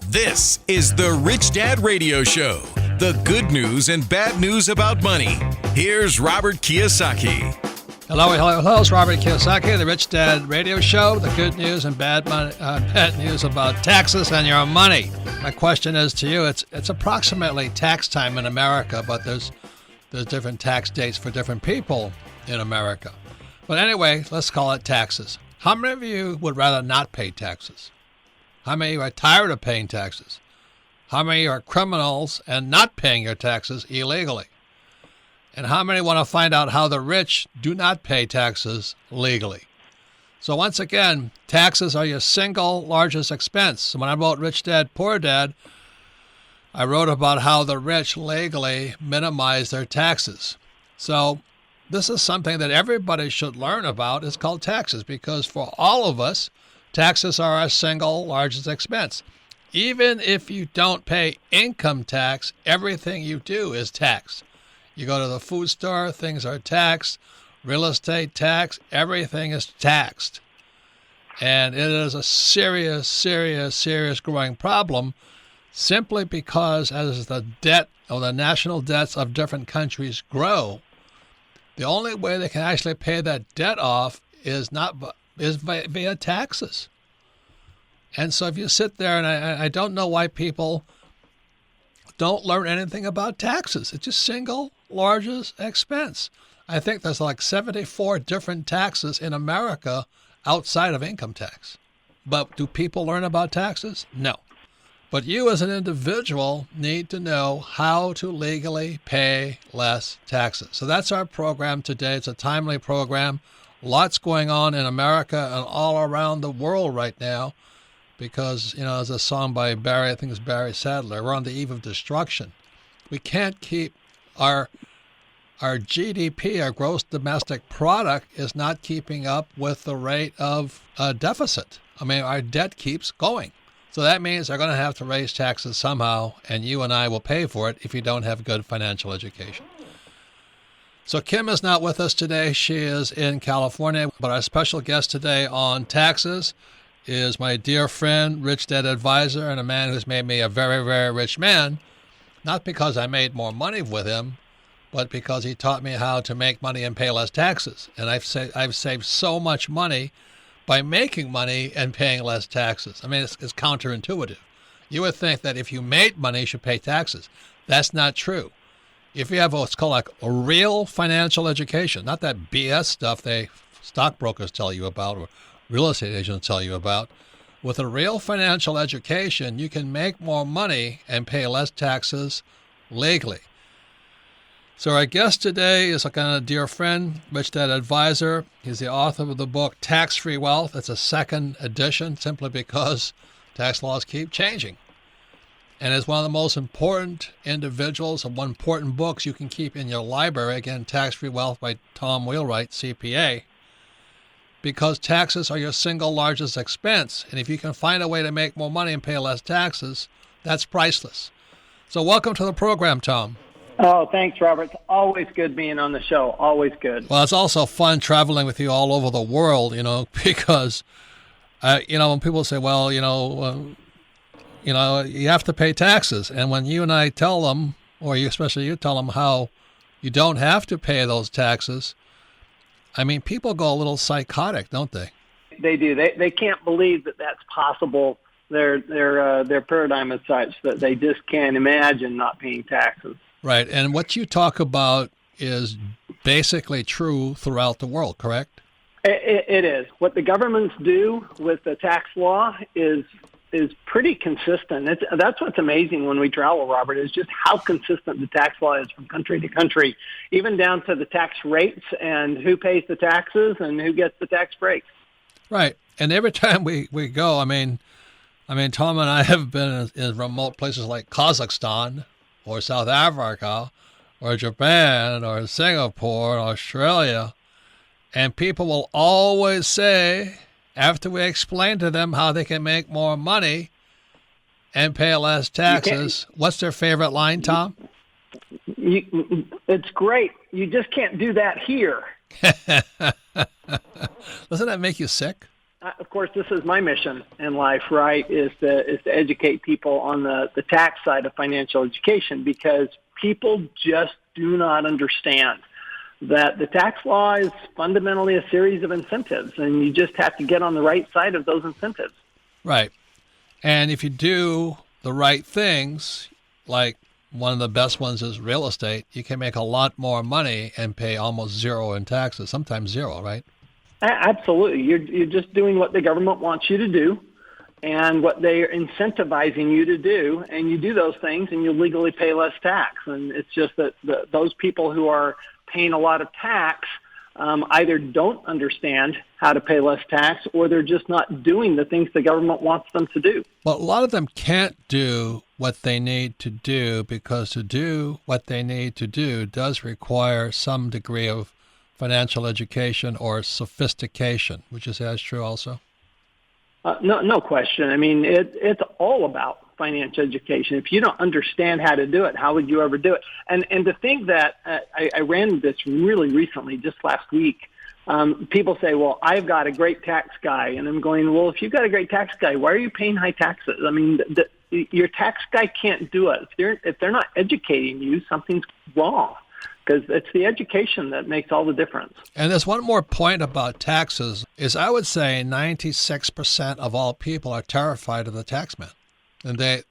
This is the Rich Dad Radio Show. The good news and bad news about money. Here's Robert Kiyosaki. Hello. It's Robert Kiyosaki, the Rich Dad Radio Show. The good news and bad news about taxes and your money. My question is to you, it's approximately tax time in America, but there's different tax dates for different people in America. But anyway, let's call it taxes. How many of you would rather not pay taxes? How many of you are tired of paying taxes? How many are criminals and not paying your taxes illegally? And how many want to find out how the rich do not pay taxes legally? So once again, taxes are your single largest expense. So when I wrote Rich Dad, Poor Dad, I wrote about how the rich legally minimize their taxes. So this is something that everybody should learn about. It's called taxes because for all of us, taxes are our single largest expense. Even if you don't pay income tax, everything you do is taxed. You go to the food store, things are taxed. Real estate tax, everything is taxed. And it is a serious growing problem simply because as the debt or the national debts of different countries grow, the only way they can actually pay that debt off is via taxes. And so if you sit there, and I don't know why people don't learn anything about taxes. It's just single largest expense. I think there's like 74 different taxes in America outside of income tax. But do people learn about taxes? No. But you as an individual need to know how to legally pay less taxes. So that's our program today. It's a timely program. Lots going on in America and all around the world right now because, there's a song by Barry, I think it's Barry Sadler, we're on the eve of destruction. We can't keep our GDP, our gross domestic product, is not keeping up with the rate of deficit. I mean, our debt keeps going. So that means they're going to have to raise taxes somehow, and you and I will pay for it if you don't have good financial education. So Kim is not with us today. She is in California, but our special guest today on taxes is my dear friend, Rich Dad Advisor, and a man who's made me a very, very rich man, not because I made more money with him, but because he taught me how to make money and pay less taxes. And I've saved so much money by making money and paying less taxes. I mean, it's counterintuitive. You would think that if you made money, you should pay taxes. That's not true. If you have what's called like a real financial education, not that BS stuff stockbrokers tell you about or real estate agents tell you about, with a real financial education, you can make more money and pay less taxes legally. So our guest today is a kind of dear friend, Rich Dad Advisor. He's the author of the book Tax-Free Wealth. It's a second edition simply because tax laws keep changing. And it's one of the most important individuals and one important books you can keep in your library. Again, Tax-Free Wealth by Tom Wheelwright, CPA. Because taxes are your single largest expense. And if you can find a way to make more money and pay less taxes, that's priceless. So welcome to the program, Tom. Oh, thanks, Robert. It's always good being on the show. Always good. Well, it's also fun traveling with you all over the world, because, when people say, well, you have to pay taxes. And when you and I tell them, or especially you tell them how you don't have to pay those taxes, I mean, people go a little psychotic, don't they? They do. They can't believe that that's possible. Their paradigm is such that they just can't imagine not paying taxes. Right. And what you talk about is basically true throughout the world, correct? It is. What the governments do with the tax law is pretty consistent. That's what's amazing when we travel, Robert, is just how consistent the tax law is from country to country, even down to the tax rates and who pays the taxes and who gets the tax breaks. Right. And every time we go, I mean, Tom and I have been in remote places like Kazakhstan or South Africa or Japan or Singapore or Australia, and people will always say, after we explain to them how they can make more money and pay less taxes, what's their favorite line, Tom? It's great. You just can't do that here. Doesn't that make you sick? of course, this is my mission in life, right, is to educate people on the tax side of financial education, because people just do not understand that the tax law is fundamentally a series of incentives, and you just have to get on the right side of those incentives. Right. And if you do the right things, like one of the best ones is real estate, you can make a lot more money and pay almost zero in taxes, sometimes zero, right? Absolutely. You're just doing what the government wants you to do and what they're incentivizing you to do, and you do those things and you legally pay less tax. And it's just that those people who are paying a lot of tax either don't understand how to pay less tax, or they're just not doing the things the government wants them to do. Well, a lot of them can't do what they need to do, because to do what they need to do does require some degree of financial education or sophistication. Would you say that's true also? No question. I mean, it's all about financial education. If you don't understand how to do it, how would you ever do it? And to think that I ran this really recently, just last week. People say, well, I've got a great tax guy. And I'm going, well, if you've got a great tax guy, why are you paying high taxes? I mean, your tax guy can't do it. If they're not educating you, something's wrong, because it's the education that makes all the difference. And there's one more point about taxes, is I would say 96% of all people are terrified of the taxman. And that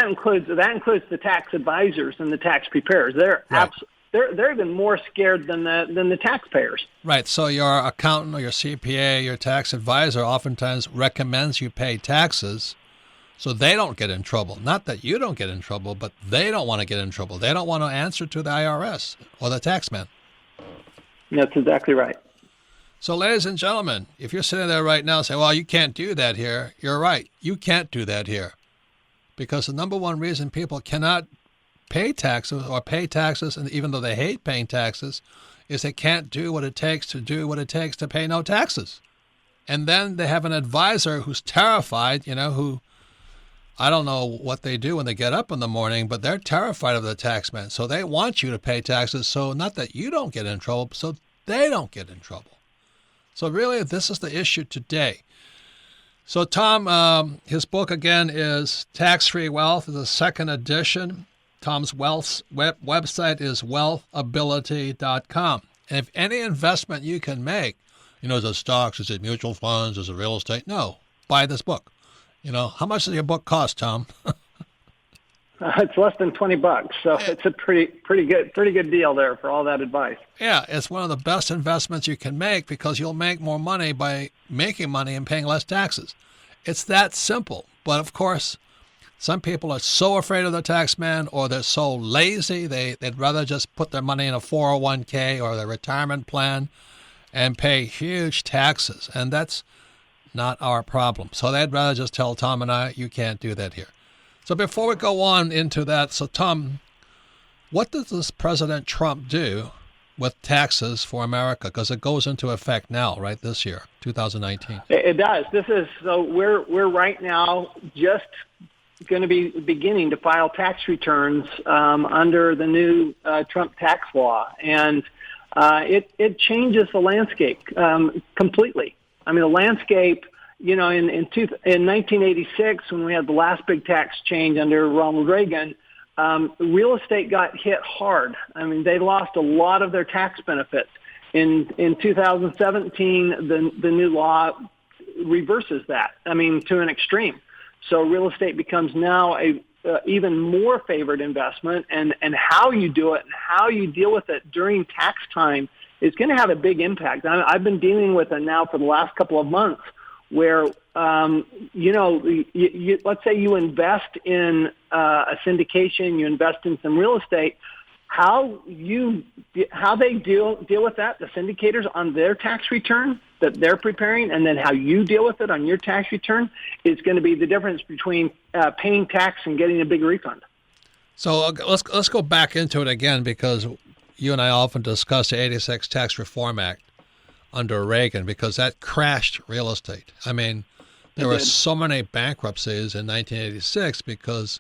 includes the tax advisors and the tax preparers. They're right. They're even more scared than the taxpayers. Right. So your accountant or your CPA, your tax advisor, oftentimes recommends you pay taxes so they don't get in trouble. Not that you don't get in trouble, but they don't want to get in trouble. They don't want to answer to the IRS or the taxman. That's exactly right. So, ladies and gentlemen, if you're sitting there right now saying, well, you can't do that here, you're right. You can't do that here. Because the number one reason people cannot pay taxes, and even though they hate paying taxes, is they can't do what it takes to pay no taxes. And then they have an advisor who's terrified, who, I don't know what they do when they get up in the morning, but they're terrified of the taxman. So they want you to pay taxes, so not that you don't get in trouble, so they don't get in trouble. So really, this is the issue today. So Tom, his book again is Tax-Free Wealth, the second edition. Tom's website is wealthability.com. And if any investment you can make, is it stocks, is it mutual funds, is it real estate? No, buy this book. How much does your book cost, Tom? It's less than $20, so it's a pretty good deal there for all that advice. Yeah, it's one of the best investments you can make, because you'll make more money by making money and paying less taxes. It's that simple. But of course, some people are so afraid of the tax man, or they're so lazy they'd rather just put their money in a 401k or their retirement plan and pay huge taxes, and that's not our problem. So they'd rather just tell Tom and I, you can't do that here. So before we go on into that, so Tom, what does this President Trump do with taxes for America? Because it goes into effect now, right, this year, 2019. It does. We're right now just going to be beginning to file tax returns under the new Trump tax law, and it changes the landscape completely. I mean, the landscape, in 1986, when we had the last big tax change under Ronald Reagan, real estate got hit hard. I mean, they lost a lot of their tax benefits. In 2017, the new law reverses that, to an extreme. So real estate becomes now a even more favored investment, and how you do it and how you deal with it during tax time is going to have a big impact. I've been dealing with it now for the last couple of months, where let's say you invest in a syndication, you invest in some real estate. How they deal with that, the syndicators on their tax return that they're preparing, and then how you deal with it on your tax return is going to be the difference between paying tax and getting a big refund. So let's go back into it again, because you and I often discuss the 86 Tax Reform Act under Reagan, because that crashed real estate. I mean, there were so many bankruptcies in 1986 because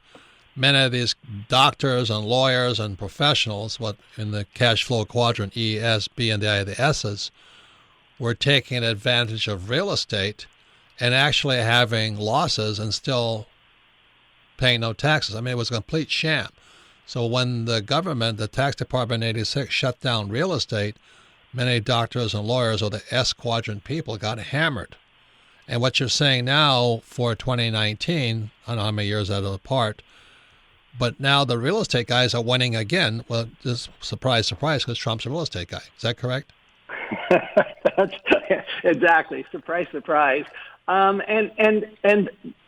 many of these doctors and lawyers and professionals, what in the cash flow quadrant, E, S, B, and the I, the S's, were taking advantage of real estate and actually having losses and still paying no taxes. I mean, it was a complete sham. So when the government, the tax department in 86, shut down real estate, many doctors and lawyers, or the S quadrant people, got hammered. And what you're saying now for 2019, I don't know how many years that are apart, but now the real estate guys are winning again. Well, just surprise, surprise, because Trump's a real estate guy. Is that correct? That's exactly. Surprise, surprise. And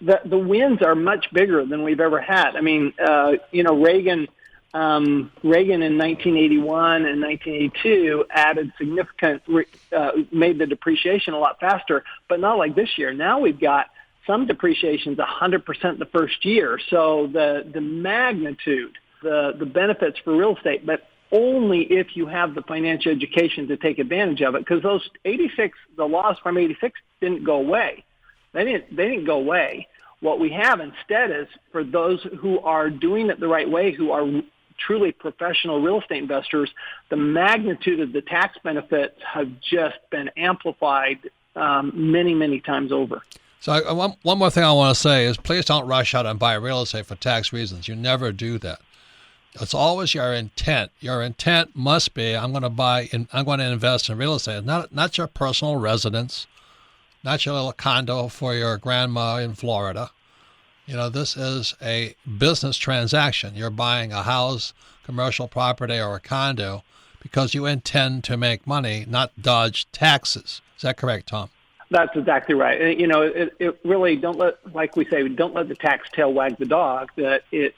the wins are much bigger than we've ever had. I mean, Reagan in 1981 and 1982 added significant, made the depreciation a lot faster, but not like this year. Now we've got some depreciation's 100% the first year. So the magnitude, the benefits for real estate, but only if you have the financial education to take advantage of it. Because those the laws from 86 didn't go away. They didn't go away. What we have instead is, for those who are doing it the right way, who are truly professional real estate investors, the magnitude of the tax benefits have just been amplified many, many times over. So one more thing I want to say is, please don't rush out and buy real estate for tax reasons. You never do that. It's always your intent. Your intent must be, I'm going to invest in real estate. Not your personal residence, not your little condo for your grandma in Florida. This is a business transaction. You're buying a house, commercial property, or a condo because you intend to make money, not dodge taxes. Is that correct, Tom? That's exactly right. It really, don't let the tax tail wag the dog.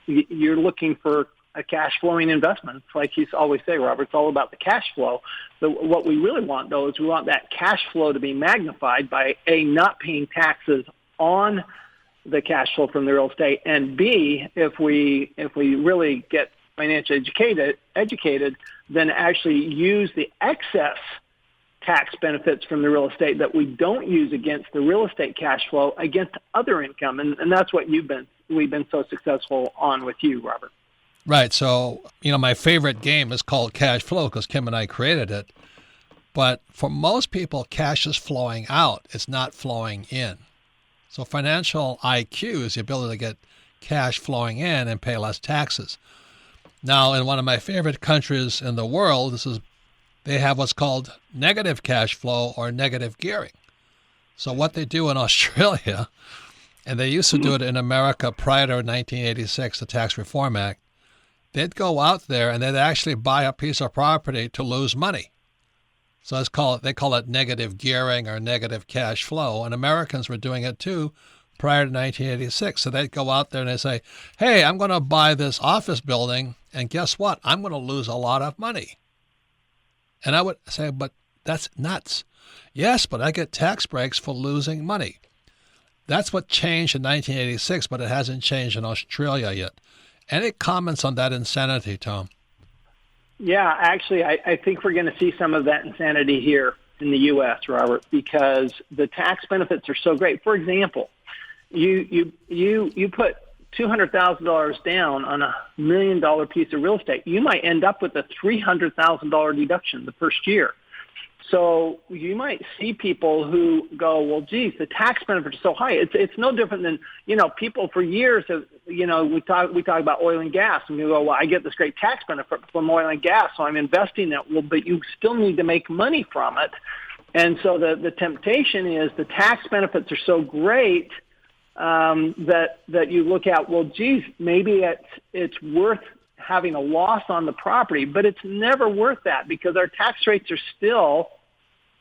You're looking for a cash flowing investment. It's like you always say, Robert, it's all about the cash flow. What we really want, though, is we want that cash flow to be magnified by A, not paying taxes on the cash flow from the real estate, and B, if we really get financially educated, then actually use the excess tax benefits from the real estate that we don't use against the real estate cash flow against other income, and that's what we've been so successful on with you, Robert. Right. So, my favorite game is called cash flow because Kim and I created it. But for most people, cash is flowing out. It's not flowing in. So financial IQ is the ability to get cash flowing in and pay less taxes. Now, in one of my favorite countries in the world, they have what's called negative cash flow or negative gearing. So what they do in Australia, and they used to do it in America prior to 1986, the Tax Reform Act, they'd go out there and they'd actually buy a piece of property to lose money. So they call it negative gearing or negative cash flow. And Americans were doing it too prior to 1986. So they'd go out there and they'd say, hey, I'm going to buy this office building, and guess what? I'm going to lose a lot of money. And I would say, but that's nuts. Yes, but I get tax breaks for losing money. That's what changed in 1986, but it hasn't changed in Australia yet. Any comments on that insanity, Tom? Yeah, actually, I think we're going to see some of that insanity here in the U.S., Robert, because the tax benefits are so great. For example, you put $200,000 down on $1 million piece of real estate. You might end up with a $300,000 deduction the first year. So you might see people who go, well, geez, the tax benefits are so high. It's no different than, people for years have, we talk about oil and gas, and you go, well, I get this great tax benefit from oil and gas, so I'm investing it. Well, but you still need to make money from it. And so the temptation is the tax benefits are so great that you look at, well, geez, maybe it's worth having a loss on the property, but it's never worth that because our tax rates are still,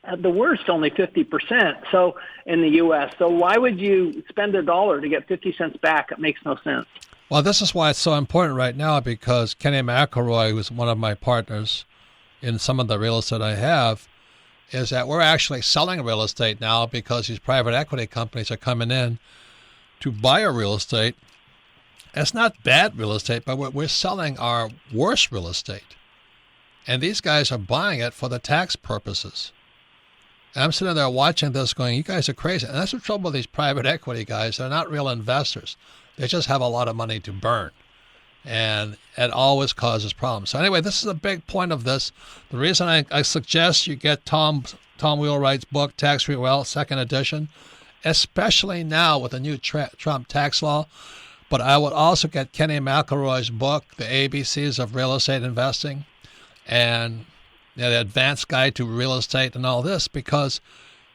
at the worst, only 50%. So in the U.S., so why would you spend $1 to get 50 cents back? It makes no sense. Well, this is why it's so important right now, because Kenny McElroy, who's one of my partners in some of the real estate I have, is that we're actually selling real estate now because these private equity companies are coming in to buy our real estate. It's not bad real estate, but we're selling our worst real estate. And these guys are buying it for the tax purposes. And I'm sitting there watching this going, you guys are crazy. And that's the trouble with these private equity guys. They're not real investors. They just have a lot of money to burn. And it always causes problems. So anyway, this is a big point of this. The reason I suggest you get Tom Wheelwright's book, Tax Free Wealth, second edition, especially now with the new Trump tax law. But I would also get Kenny McElroy's book, The ABCs of Real Estate Investing, and the Advanced Guide to Real Estate and all this, because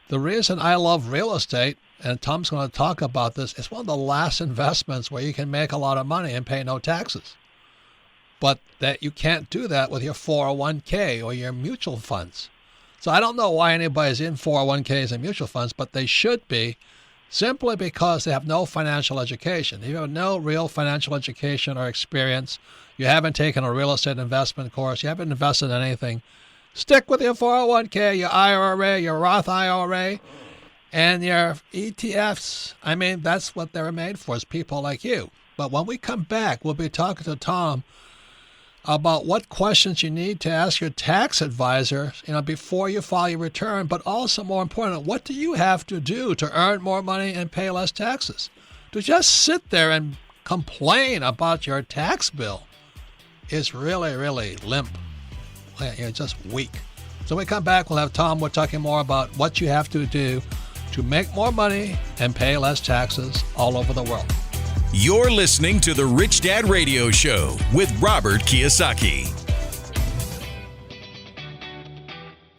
the reason I love real estate, and Tom's going to talk about this, it's one of the last investments where you can make a lot of money and pay no taxes. But that you can't do that with your 401k or your mutual funds. So I don't know why anybody's in 401ks and mutual funds, but they should be, simply because they have no financial education. If you have no real financial education or experience, you haven't taken a real estate investment course, you haven't invested in anything, stick with your 401k, your IRA, your Roth IRA, and your ETFs. I mean, that's what they're made for, is people like you. But when we come back, we'll be talking to Tom about what questions you need to ask your tax advisor, before you file your return, but also, more important, what do you have to do to earn more money and pay less taxes? To just sit there and complain about your tax bill is really, really limp. You're just weak. So when we come back, we'll have Tom. We're talking more about what you have to do to make more money and pay less taxes all over the world. You're listening to the Rich Dad Radio Show with Robert Kiyosaki.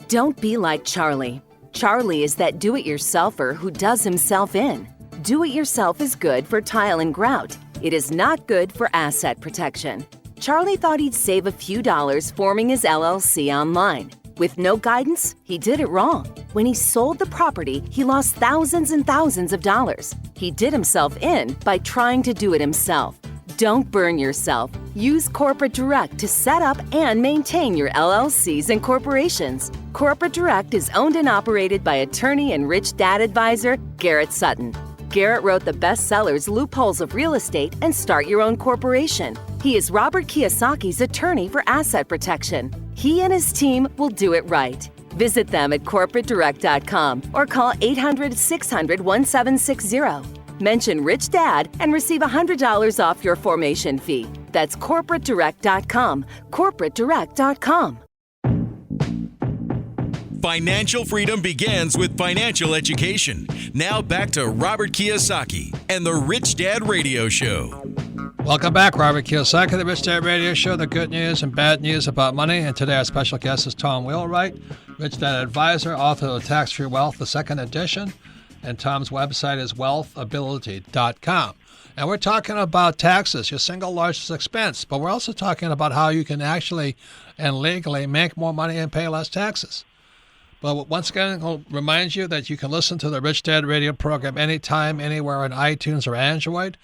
Don't be like Charlie. Charlie is that do-it-yourselfer who does himself in. Do-it-yourself is good for tile and grout. It is not good for asset protection. Charlie thought he'd save a few dollars forming his LLC online. With no guidance, he did it wrong. When he sold the property, he lost thousands and thousands of dollars. He did himself in by trying to do it himself. Don't burn yourself. Use Corporate Direct to set up and maintain your LLCs and corporations. Corporate Direct is owned and operated by attorney and rich dad advisor Garrett Sutton. Garrett wrote the bestsellers Loopholes of Real Estate and Start Your Own Corporation. He is Robert Kiyosaki's attorney for asset protection. He and his team will do it right. Visit them at corporatedirect.com or call 800-600-1760. Mention Rich Dad and receive $100 off your formation fee. That's corporatedirect.com. corporatedirect.com. Financial freedom begins with financial education. Now back to Robert Kiyosaki and the Rich Dad Radio Show. Welcome back, Robert Kiyosaki, the Rich Dad Radio Show, the good news and bad news about money. And today our special guest is Tom Wheelwright, Rich Dad Advisor, author of Tax-Free Wealth, the second edition. And Tom's website is wealthability.com. And we're talking about taxes, your single largest expense. But we're also talking about how you can actually and legally make more money and pay less taxes. But once again, I'll remind you that you can listen to the Rich Dad Radio program anytime, anywhere on iTunes or Android.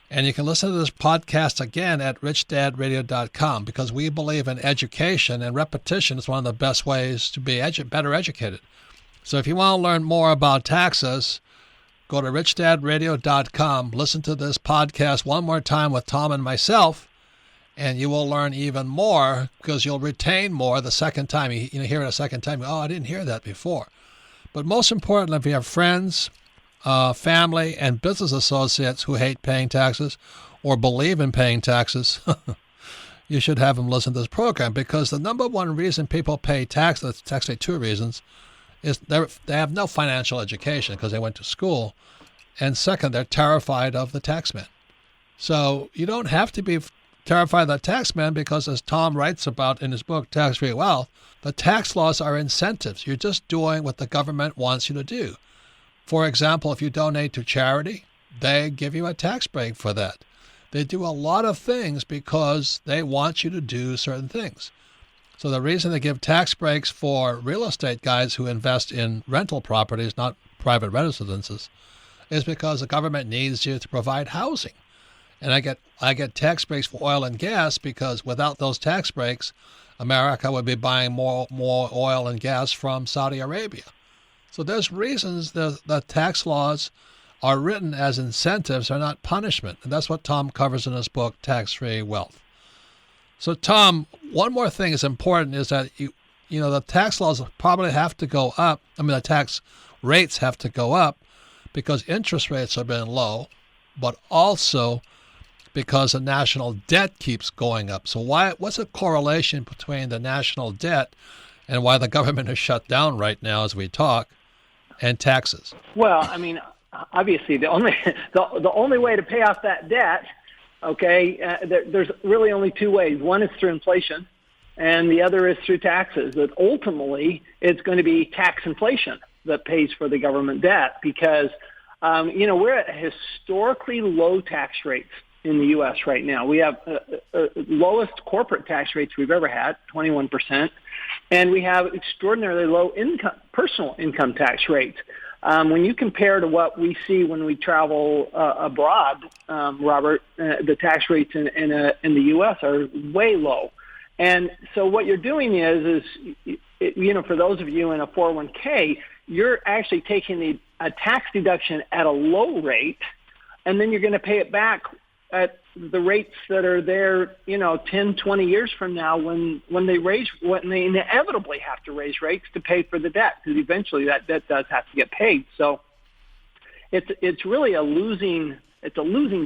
And you can listen to this podcast again at richdadradio.com, because we believe in education, and repetition is one of the best ways to be better educated. So if you want to learn more about taxes, go to richdadradio.com, listen to this podcast one more time with Tom and myself, and you will learn even more, because you'll retain more the second time. You hear it a second time, oh, I didn't hear that before. But most importantly, if you have friends, family, and business associates who hate paying taxes or believe in paying taxes, you should have them listen to this program, because the number one reason people pay taxes, it's actually two reasons, is they have no financial education because they went to school, and second, they're terrified of the taxman. So you don't have to be terrified of the taxman, because as Tom writes about in his book, Tax-Free Wealth, the tax laws are incentives. You're just doing what the government wants you to do. For example, if you donate to charity, they give you a tax break for that. They do a lot of things because they want you to do certain things. So the reason they give tax breaks for real estate guys who invest in rental properties, not private residences, is because the government needs you to provide housing. And I get tax breaks for oil and gas, because without those tax breaks, America would be buying more oil and gas from Saudi Arabia. So there's reasons the tax laws are written as incentives, are not punishment. And that's what Tom covers in his book, Tax-Free Wealth. So Tom, one more thing is important, is that the tax laws probably have to go up. The tax rates have to go up because interest rates have been low, but also because the national debt keeps going up. So what's the correlation between the national debt and why the government is shut down right now as we talk, and taxes? Well, I mean, obviously, the only way to pay off that debt, there's really only two ways. One is through inflation, and the other is through taxes. But ultimately, it's going to be tax inflation that pays for the government debt because, we're at historically low tax rates in the U.S. right now. We have lowest corporate tax rates we've ever had, 21%, and we have extraordinarily low personal income tax rates. When you compare to what we see when we travel abroad, Robert, the tax rates in the U.S. are way low. And so what you're doing is for those of you in a 401k, you're actually taking a tax deduction at a low rate, and then you're going to pay it back at the rates that are there, 10, 20 years from now when they inevitably have to raise rates to pay for the debt, because eventually that debt does have to get paid. So it's really a losing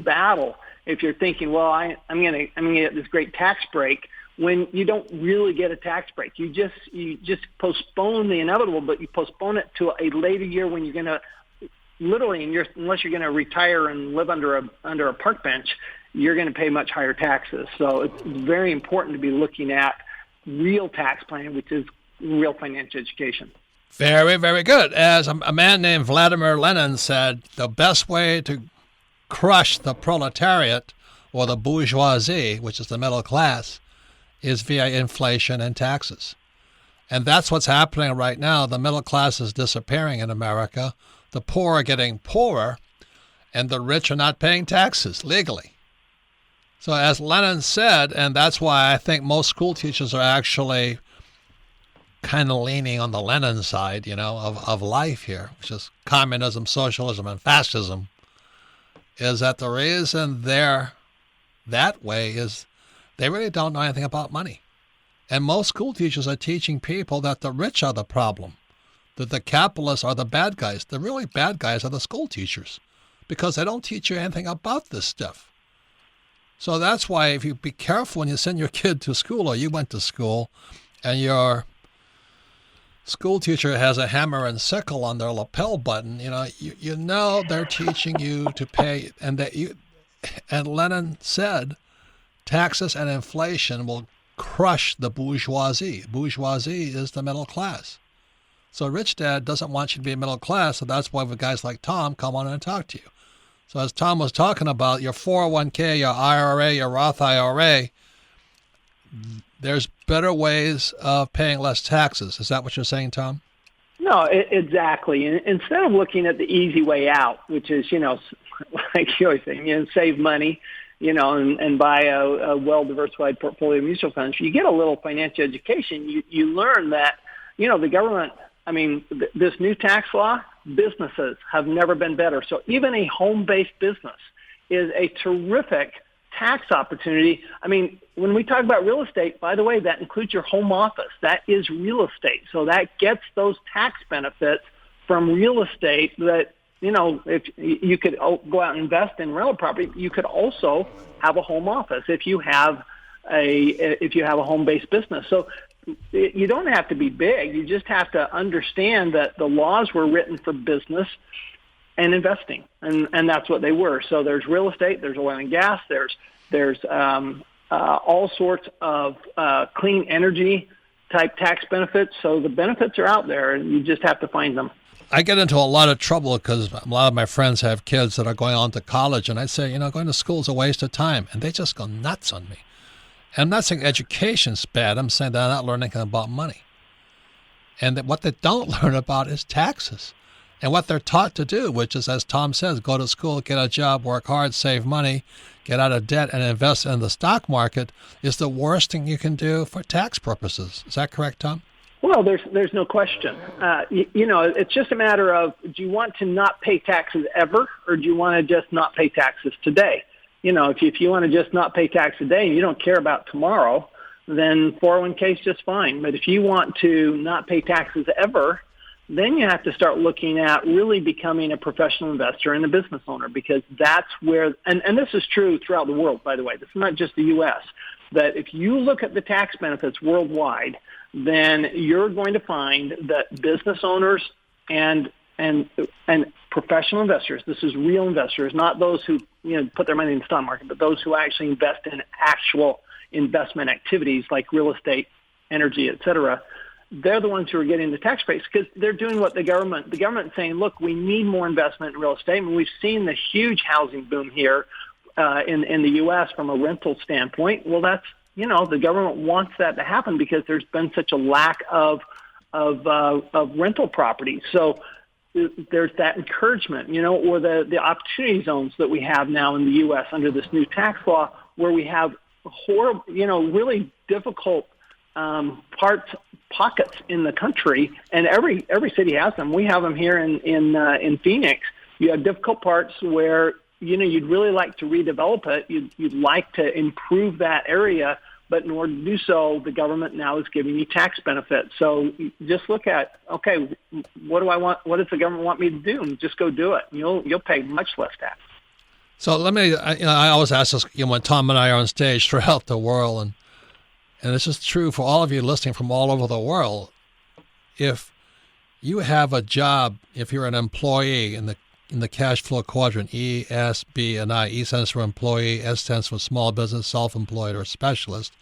battle if you're thinking, well, I'm going to get this great tax break, when you don't really get a tax break. You just postpone the inevitable, but you postpone it to a later year when you're going to literally, unless you're going to retire and live under a park bench, you're going to pay much higher taxes. So it's very important to be looking at real tax planning, which is real financial education. Very, very good. As a man named Vladimir Lenin said, the best way to crush the proletariat or the bourgeoisie, which is the middle class, is via inflation and taxes. And that's what's happening right now. The middle class is disappearing in America. The poor are getting poorer, and the rich are not paying taxes legally. So as Lenin said, and that's why I think most school teachers are actually kind of leaning on the Lenin side, of life here, which is communism, socialism, and fascism, is that the reason they're that way is they really don't know anything about money. And most school teachers are teaching people that the rich are the problem, that the capitalists are the bad guys. The really bad guys are the school teachers, because they don't teach you anything about this stuff. So that's why if you be careful when you send your kid to school, or you went to school, and your school teacher has a hammer and sickle on their lapel button, you know they're teaching you to pay, and Lenin said, taxes and inflation will crush the bourgeoisie. Bourgeoisie is the middle class. So Rich Dad doesn't want you to be middle class, so that's why guys like Tom come on and talk to you. So as Tom was talking about your 401k, your IRA, your Roth IRA, there's better ways of paying less taxes. Is that what you're saying, Tom? No, exactly. Instead of looking at the easy way out, which is, like you always say, save money, and buy a well-diversified portfolio of mutual funds, you get a little financial education. You learn that, the government, this new tax law, businesses have never been better. So even a home-based business is a terrific tax opportunity. When we talk about real estate, by the way, that includes your home office. That is real estate. So that gets those tax benefits from real estate that, if you could go out and invest in rental property, you could also have a home office if you have a home-based business. So you don't have to be big. You just have to understand that the laws were written for business and investing, and that's what they were. So there's real estate, there's oil and gas, there's all sorts of clean energy type tax benefits. So the benefits are out there, and you just have to find them. I get into a lot of trouble because a lot of my friends have kids that are going on to college, and I say, going to school is a waste of time, and they just go nuts on me. And I'm not saying education's bad. I'm saying they're not learning anything about money. And that what they don't learn about is taxes. And what they're taught to do, which is, as Tom says, go to school, get a job, work hard, save money, get out of debt, and invest in the stock market, is the worst thing you can do for tax purposes. Is that correct, Tom? Well, there's no question. It's just a matter of, do you want to not pay taxes ever, or do you want to just not pay taxes today? If you want to just not pay tax today and you don't care about tomorrow, then 401k is just fine. But if you want to not pay taxes ever, then you have to start looking at really becoming a professional investor and a business owner, because that's where, and this is true throughout the world, by the way. This is not just the U.S., that if you look at the tax benefits worldwide, then you're going to find that business owners and and professional investors. This is real investors, not those who put their money in the stock market, but those who actually invest in actual investment activities like real estate, energy, et cetera. They're the ones who are getting the tax breaks because they're doing what the government is saying, look, we need more investment in real estate. And we've seen the huge housing boom here in the U.S. from a rental standpoint. Well, that's, the government wants that to happen because there's been such a lack of rental properties. So there's that encouragement, or the opportunity zones that we have now in the U.S. under this new tax law where we have horrible, really difficult pockets in the country, and every city has them. We have them here in Phoenix. You have difficult parts where you'd really like to redevelop it. You'd like to improve that area, but in order to do so, the government now is giving you tax benefits. So just look at, okay, what do I want? What does the government want me to do? And just go do it. You'll pay much less tax. So let me. I always ask this when Tom and I are on stage throughout the world, and this is true for all of you listening from all over the world. If you have a job, if you're an employee in the cash flow quadrant, E, S, B, and I. E stands for employee, S stands for small business, self-employed, or specialist,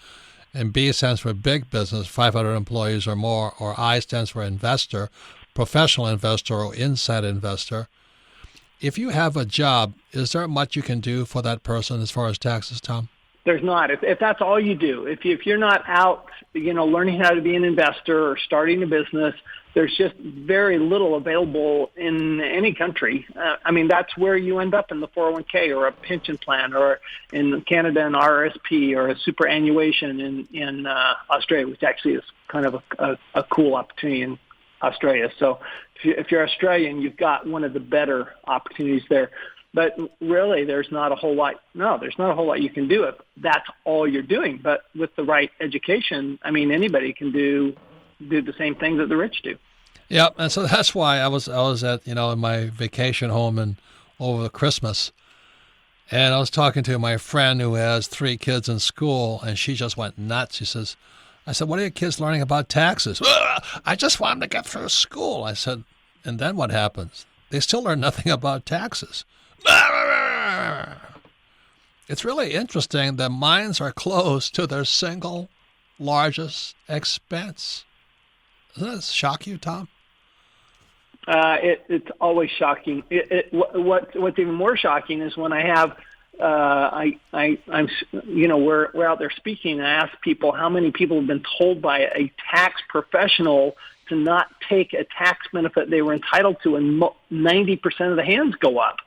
and B stands for big business, 500 employees or more, or I stands for investor, professional investor, or inside investor. If you have a job, is there much you can do for that person as far as taxes, Tom? There's not. If that's all you do, if you're not out, learning how to be an investor or starting a business, there's just very little available in any country. That's where you end up in the 401k or a pension plan, or in Canada an RRSP or a superannuation in Australia, which actually is kind of a cool opportunity in Australia. So if you're Australian, you've got one of the better opportunities there. But really, there's not a whole lot you can do if that's all you're doing. But with the right education, anybody can do the same things that the rich do. Yeah, and so that's why I was at in my vacation home over Christmas, and I was talking to my friend who has 3 kids in school, and she just went nuts. I said, what are your kids learning about taxes? I just want them to get through school. I said, and then what happens? They still learn nothing about taxes. It's really interesting. Their minds are closed to their single largest expense. Doesn't that shock you, Tom? It's always shocking. What's even more shocking is when I have we're out there speaking, and I ask people how many people have been told by a tax professional to not take a tax benefit they were entitled to, and 90% of the hands go up.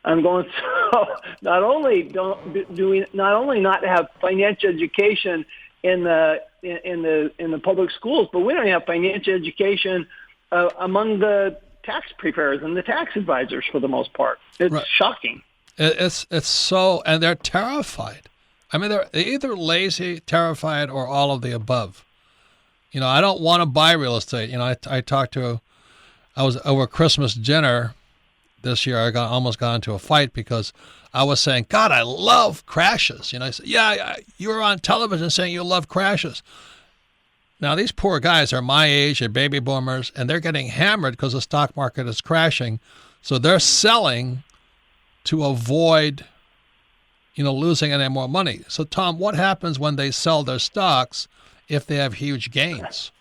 I'm going, so not only do we not have financial education in the public schools, but we don't have financial education among the tax preparers and the tax advisors for the most part. It's right. Shocking. It's so, and they're terrified. They're either lazy, terrified, or all of the above. I don't want to buy real estate. I was over Christmas dinner this year. I almost got into a fight because I was saying, God, I love crashes. I said, yeah, you were on television saying you love crashes. Now, these poor guys are my age, they're baby boomers, and they're getting hammered because the stock market is crashing. So they're selling to avoid, losing any more money. So, Tom, what happens when they sell their stocks if they have huge gains?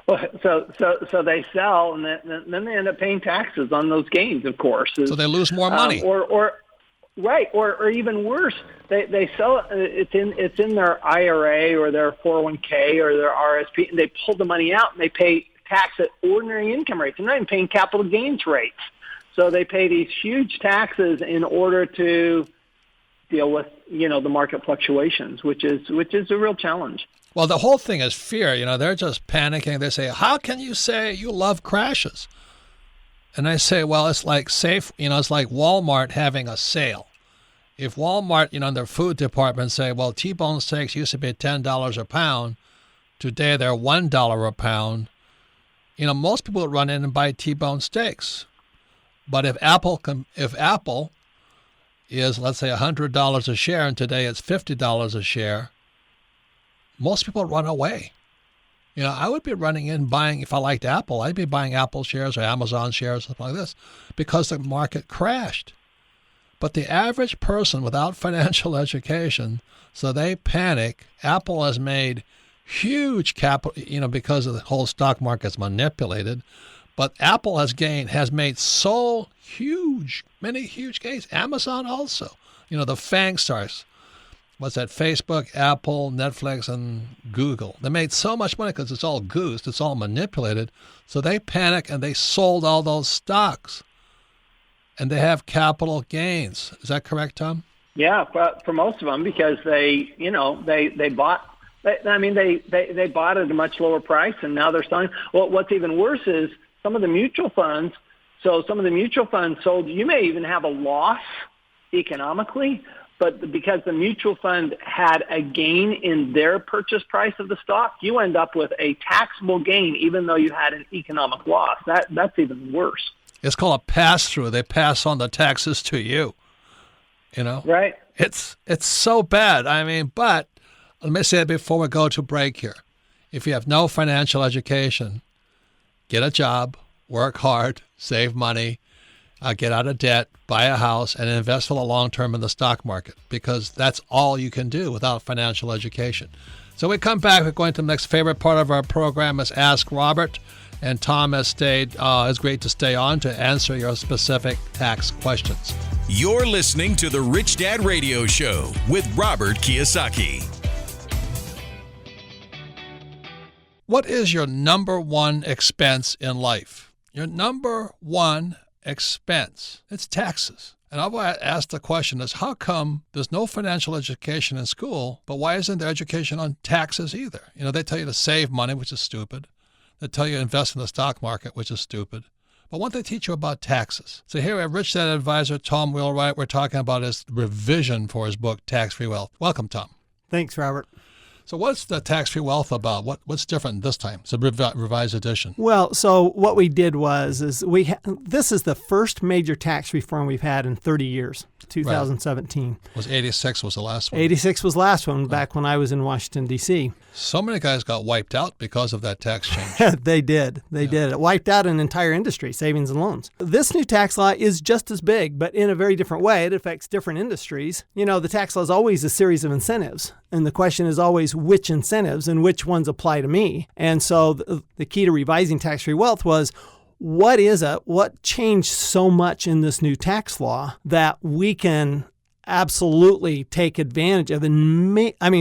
Well, so they sell, and then they end up paying taxes on those gains, of course. So they lose more money. Or even worse, they sell it's in their IRA or their 401k or their RSP, and they pull the money out and they pay tax at ordinary income rates. They're not even paying capital gains rates. So they pay these huge taxes in order to deal with the market fluctuations, which is a real challenge. Well, the whole thing is fear. They're just panicking. They say, how can you say you love crashes? And I say, well, it's like it's like Walmart having a sale. If Walmart, in their food department say, well, T-bone steaks used to be $10 a pound. Today they're $1 a pound. Most people run in and buy T-bone steaks. But if Apple is, let's say, $100 a share, and today it's $50 a share, most people run away. I would be running in buying, if I liked Apple, I'd be buying Apple shares or Amazon shares, something like this, because the market crashed. But the average person without financial education, so they panic. Apple has made huge capital, because of the whole stock market's manipulated. But Apple has made many huge gains. Amazon also, the FANG stars. What's that? Facebook, Apple, Netflix, and Google. They made so much money because it's all goosed, it's all manipulated. So they panic and they sold all those stocks. And they have capital gains. Is that correct, Tom? Yeah, for most of them, because they bought. They bought at a much lower price, and now they're selling. Well, what's even worse is some of the mutual funds. So some of the mutual funds sold. You may even have a loss economically, but because the mutual fund had a gain in their purchase price of the stock, you end up with a taxable gain, even though you had an economic loss. That's even worse. It's called a pass-through. They pass on the taxes to you. Right. It's so bad. But let me say it before we go to break here. If you have no financial education, get a job, work hard, save money, get out of debt, buy a house, and invest for the long term in the stock market, because that's all you can do without financial education. So we come back. We're going to the next favorite part of our program is Ask Robert. And Tom has stayed. It's great to stay on to answer your specific tax questions. You're listening to the Rich Dad Radio Show with Robert Kiyosaki. What is your number one expense in life? Your number one expense. It's taxes. And I've asked the question is, how come there's no financial education in school, but why isn't there education on taxes either? They tell you to save money, which is stupid. They tell you to invest in the stock market, which is stupid. But won't they teach you about taxes? So here we have Rich Dad advisor Tom Wheelwright. We're talking about his revision for his book, Tax-Free Wealth. Welcome, Tom. Thanks, Robert. So what's the Tax-Free Wealth about? What's different this time? It's a revised edition. Well, so what we did was this is the first major tax reform we've had in 30 years, 2017. Was 86 was the last one? 86 was the last one, back when I was in Washington, D.C. So many guys got wiped out because of that tax change. They did. They did. It wiped out an entire industry, savings and loans. This new tax law is just as big, but in a very different way. It affects different industries. The tax law is always a series of incentives. And the question is always which incentives and which ones apply to me. And so the key to revising tax-free wealth was, what changed so much in this new tax law that we can absolutely take advantage of?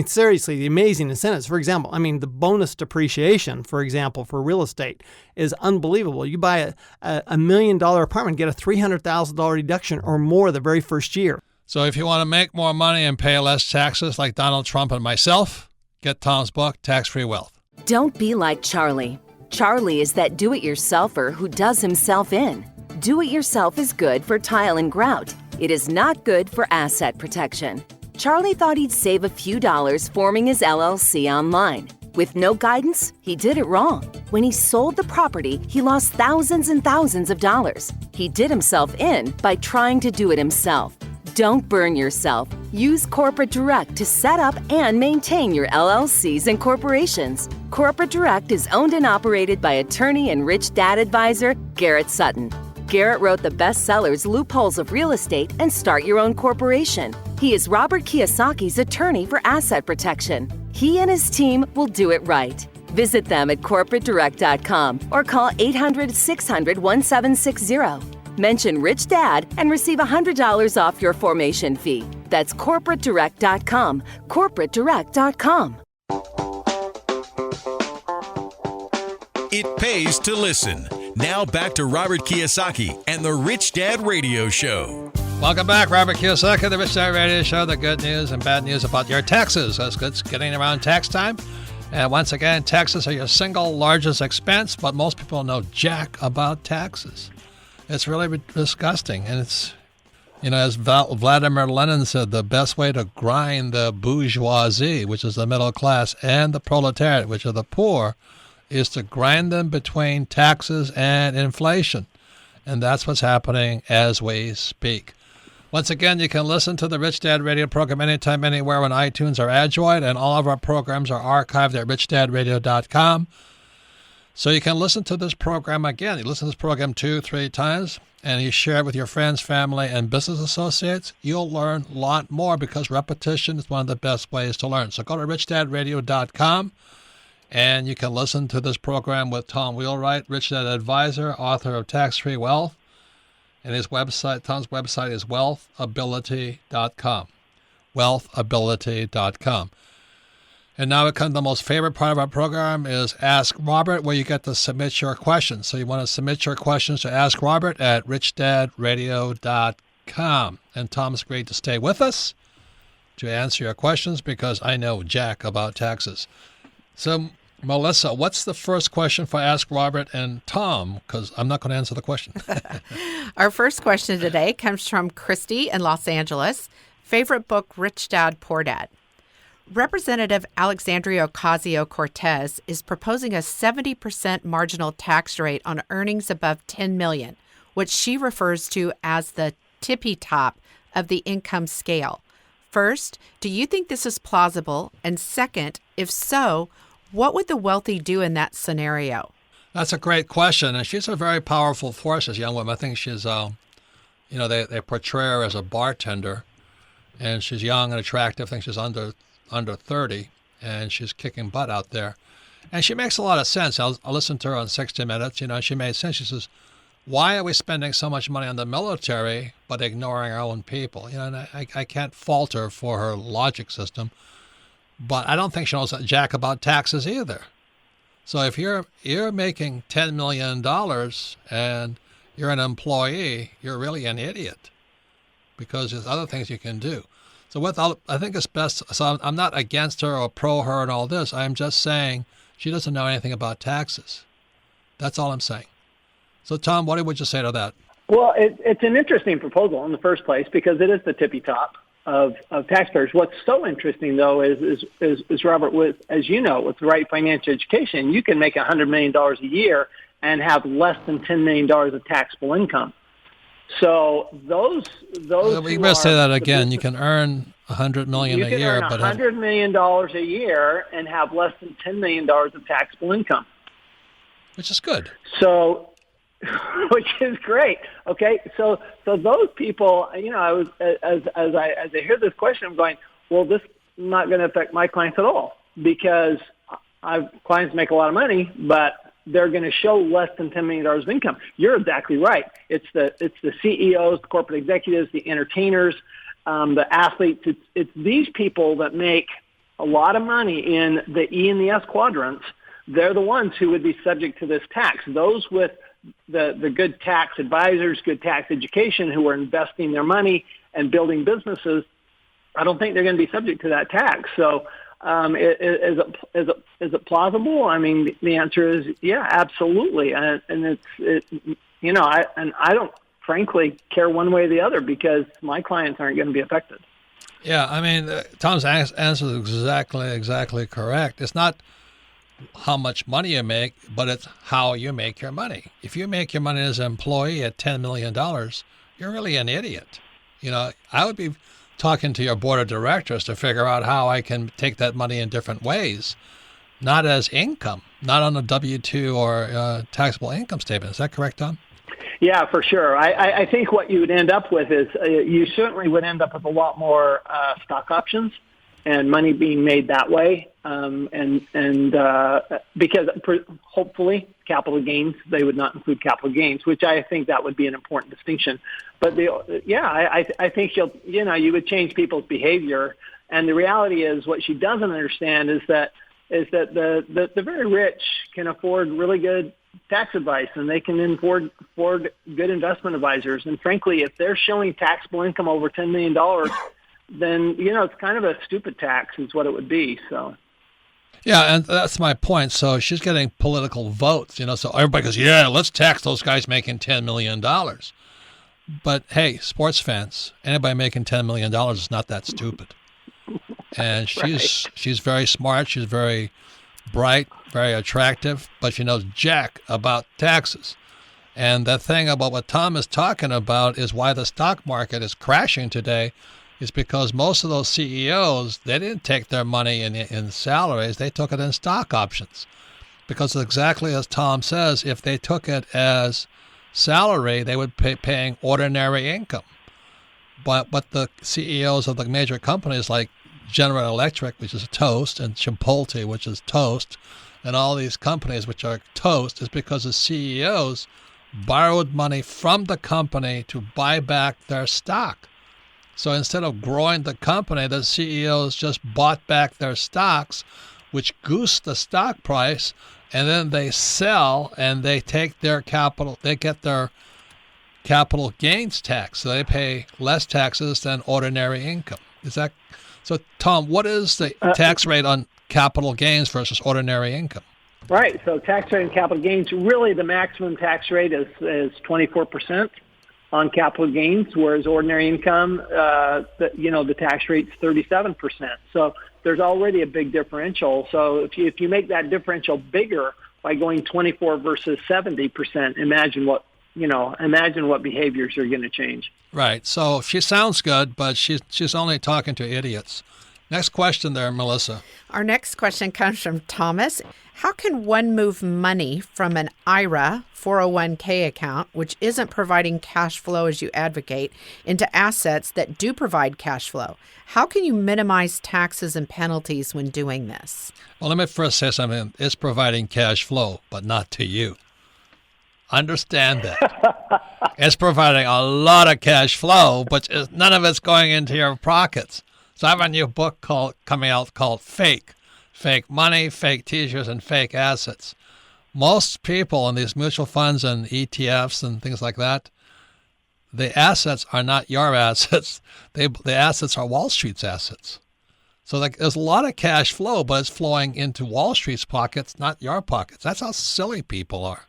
Seriously, the amazing incentives. For example, the bonus depreciation, for example, for real estate is unbelievable. You buy a $1 million apartment, get a $300,000 deduction or more the very first year. So if you want to make more money and pay less taxes like Donald Trump and myself, get Tom's book, Tax-Free Wealth. Don't be like Charlie. Charlie is that do-it-yourselfer who does himself in. Do-it-yourself is good for tile and grout. It is not good for asset protection. Charlie thought he'd save a few dollars forming his LLC online. With no guidance, he did it wrong. When he sold the property, he lost thousands and thousands of dollars. He did himself in by trying to do it himself. Don't burn yourself. Use Corporate Direct to set up and maintain your LLCs and corporations. Corporate Direct is owned and operated by attorney and Rich Dad advisor Garrett Sutton. Garrett wrote the bestsellers Loopholes of Real Estate and Start Your Own Corporation. He is Robert Kiyosaki's attorney for asset protection. He and his team will do it right. Visit them at corporatedirect.com or call 800-600-1760. Mention Rich Dad and receive $100 off your formation fee. That's corporatedirect.com. corporatedirect.com. It pays to listen. Now back to Robert Kiyosaki and the Rich Dad Radio Show. Welcome back, Robert Kiyosaki, the Rich Dad Radio Show. The good news and bad news about your taxes. That's good. It's getting around tax time. And once again, taxes are your single largest expense, but most people know jack about taxes. It's really disgusting. And it's, as Vladimir Lenin said, the best way to grind the bourgeoisie, which is the middle class, and the proletariat, which are the poor, is to grind them between taxes and inflation. And that's what's happening as we speak. Once again, you can listen to the Rich Dad Radio program anytime, anywhere on iTunes or Android, and all of our programs are archived at richdadradio.com. So you can listen to this program again. You listen to this program 2-3 times, and you share it with your friends, family, and business associates. You'll learn a lot more because repetition is one of the best ways to learn. So go to richdadradio.com, and you can listen to this program with Tom Wheelwright, Rich Dad Advisor, author of Tax-Free Wealth. And his website, Tom's website is wealthability.com. Wealthability.com. And now it comes to the most favorite part of our program is Ask Robert, where you get to submit your questions. So you want to submit your questions to Ask Robert at richdadradio.com. And Tom's agreed to stay with us to answer your questions because I know jack about taxes. So, Melissa, what's the first question for Ask Robert and Tom? Because I'm not going to answer the question. Our first question today comes from Christy in Los Angeles. Favorite book, Rich Dad, Poor Dad. Representative Alexandria Ocasio-Cortez is proposing a 70% marginal tax rate on earnings above $10 million, which she refers to as the tippy top of the income scale. First, do you think this is plausible? And second, if so, what would the wealthy do in that scenario? That's a great question, and she's a very powerful force, this young woman. I think she's, they portray her as a bartender, and she's young and attractive. I think she's under 30, and she's kicking butt out there. And she makes a lot of sense. I listened to her on 60 Minutes. She made sense. She says, why are we spending so much money on the military but ignoring our own people? And I can't fault her for her logic system. But I don't think she knows jack about taxes either. So if you're making $10 million and you're an employee, you're really an idiot because there's other things you can do. So I think it's best. So I'm not against her or pro her and all this. I'm just saying she doesn't know anything about taxes. That's all I'm saying. So Tom, what would you say to that? Well, it's an interesting proposal in the first place because it is the tippy top of taxpayers. What's so interesting, though, is Robert, as you know, with the right financial education, you can make $100 million a year and have less than $10 million of taxable income. So those. We must say that again. You can earn $100 million a year, but $100 million a year and have less than $10 million of taxable income, which is good. So. Which is great. Okay, so those people, I was as I hear this question, I'm going, well, this is not going to affect my clients at all because clients make a lot of money, but they're going to show less than $10 million of income. You're exactly right. It's the CEOs, the corporate executives, the entertainers, the athletes. It's these people that make a lot of money in the E and the S quadrants. They're the ones who would be subject to this tax. Those with the good tax advisors, good tax education, who are investing their money and building businesses, I don't think they're going to be subject to that tax. So is it plausible? I mean, the answer is yeah, absolutely. And I don't frankly care one way or the other because my clients aren't going to be affected. Yeah, I mean, Tom's answer is exactly correct. It's not how much money you make, but it's how you make your money. If you make your money as an employee at $10 million, you're really an idiot. I would be talking to your board of directors to figure out how I can take that money in different ways, not as income, not on a W-2 or taxable income statement. Is that correct, Tom? Yeah, for sure. I think what you would end up with is you certainly would end up with a lot more stock options and money being made that way, because hopefully capital gains, they would not include capital gains, which I think that would be an important distinction. But I think you would change people's behavior, and the reality is what she doesn't understand is that the very rich can afford really good tax advice, and they can afford good investment advisors. And frankly, if they're showing taxable income over $10 million, then, it's kind of a stupid tax is what it would be. So. Yeah, and that's my point. So she's getting political votes, so everybody goes, yeah, let's tax those guys making $10 million. But hey, sports fans, anybody making $10 million is not that stupid. And she's very smart. She's very bright, very attractive, but she knows jack about taxes. And the thing about what Tom is talking about is why the stock market is crashing today is because most of those CEOs, they didn't take their money in salaries. They took it in stock options. Because exactly as Tom says, if they took it as salary, they would be paying ordinary income. But the CEOs of the major companies like General Electric, which is toast, and Chipotle, which is toast, and all these companies which are toast, is because the CEOs borrowed money from the company to buy back their stock. So instead of growing the company, the CEOs just bought back their stocks, which goosed the stock price, and then they sell and they take their capital, they get their capital gains tax. So they pay less taxes than ordinary income. Is that so? Tom, what is the tax rate on capital gains versus ordinary income? Right. So tax rate on capital gains, really the maximum tax rate is 24% on capital gains, whereas ordinary income, the tax rate's 37%. So there's already a big differential. So if you make that differential bigger by going 24 versus 70%, imagine what behaviors are going to change. Right. So she sounds good, but she's only talking to idiots. Next question there, Melissa. Our next question comes from Thomas. How can one move money from an IRA 401k account, which isn't providing cash flow as you advocate, into assets that do provide cash flow? How can you minimize taxes and penalties when doing this? Well, let me first say something. It's providing cash flow, but not to you. Understand that. It's providing a lot of cash flow, but none of it's going into your pockets. So I have a new book coming out called Fake. Fake money, fake T-shirts, and fake assets. Most people in these mutual funds and ETFs and things like that, the assets are not your assets. The assets are Wall Street's assets. So there's a lot of cash flow, but it's flowing into Wall Street's pockets, not your pockets. That's how silly people are.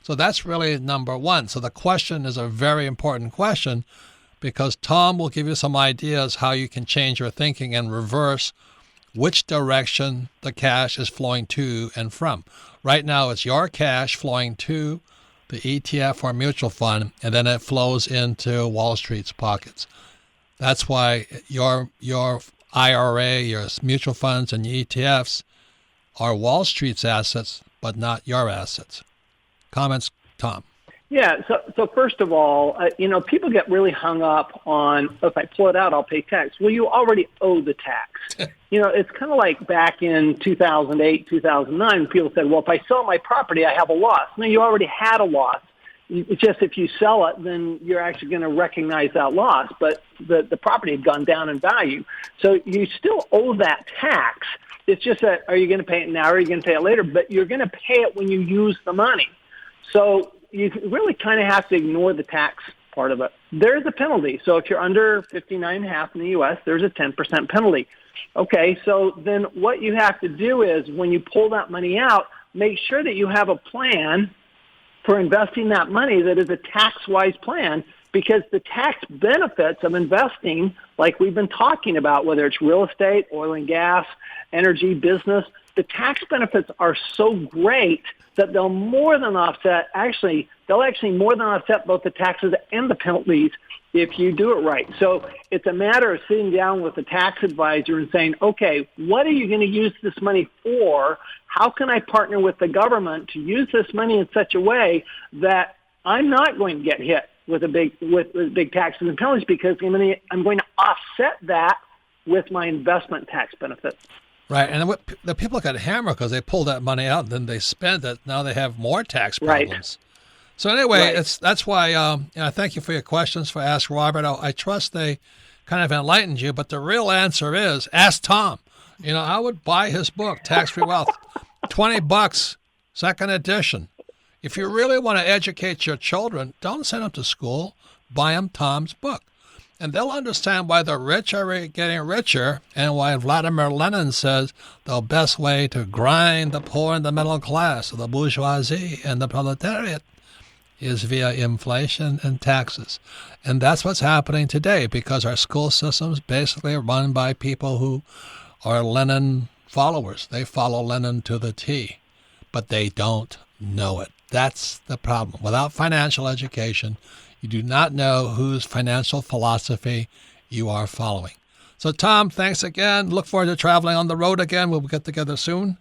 So that's really number one. So the question is a very important question because Tom will give you some ideas how you can change your thinking and reverse which direction the cash is flowing to and from. Right now, it's your cash flowing to the ETF or mutual fund, and then it flows into Wall Street's pockets. That's why your IRA, your mutual funds, and ETFs are Wall Street's assets, but not your assets. Comments, Tom? Yeah, so first of all, people get really hung up on, if I pull it out, I'll pay tax. Well, you already owe the tax. It's kind of like back in 2008, 2009, people said, well, if I sell my property, I have a loss. No, you already had a loss. It's just if you sell it, then you're actually going to recognize that loss. But the property had gone down in value. So you still owe that tax. It's just that, are you going to pay it now or are you going to pay it later? But you're going to pay it when you use the money. So you really kind of have to ignore the tax part of it. There's a penalty. So if you're under 59.5 in the U.S., there's a 10% penalty. Okay, so then what you have to do is when you pull that money out, make sure that you have a plan for investing that money that is a tax-wise plan, because the tax benefits of investing, like we've been talking about, whether it's real estate, oil and gas, energy, business, the tax benefits are so great that they'll more than offset, they'll actually more than offset both the taxes and the penalties if you do it right. So it's a matter of sitting down with a tax advisor and saying, okay, what are you going to use this money for? How can I partner with the government to use this money in such a way that I'm not going to get hit with big taxes and penalties, because I'm going to offset that with my investment tax benefits. Right, and the people got hammered because they pulled that money out and then they spent it. Now they have more tax problems. Right. So anyway, that's why thank you for your questions for Ask Robert. I trust they kind of enlightened you, but the real answer is ask Tom. I would buy his book, Tax-Free Wealth, $20, second edition. If you really want to educate your children, don't send them to school. Buy them Tom's book. And they'll understand why the rich are getting richer and why Vladimir Lenin says the best way to grind the poor and the middle class, the bourgeoisie and the proletariat, is via inflation and taxes. And that's what's happening today, because our school systems basically are run by people who are Lenin followers. They follow Lenin to the T, but they don't know it. That's the problem. Without financial education, you do not know whose financial philosophy you are following. So, Tom, thanks again. Look forward to traveling on the road again. We'll get together soon.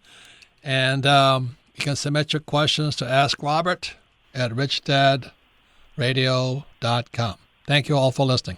And you can submit your questions to Ask Robert at richdadradio.com. Thank you all for listening.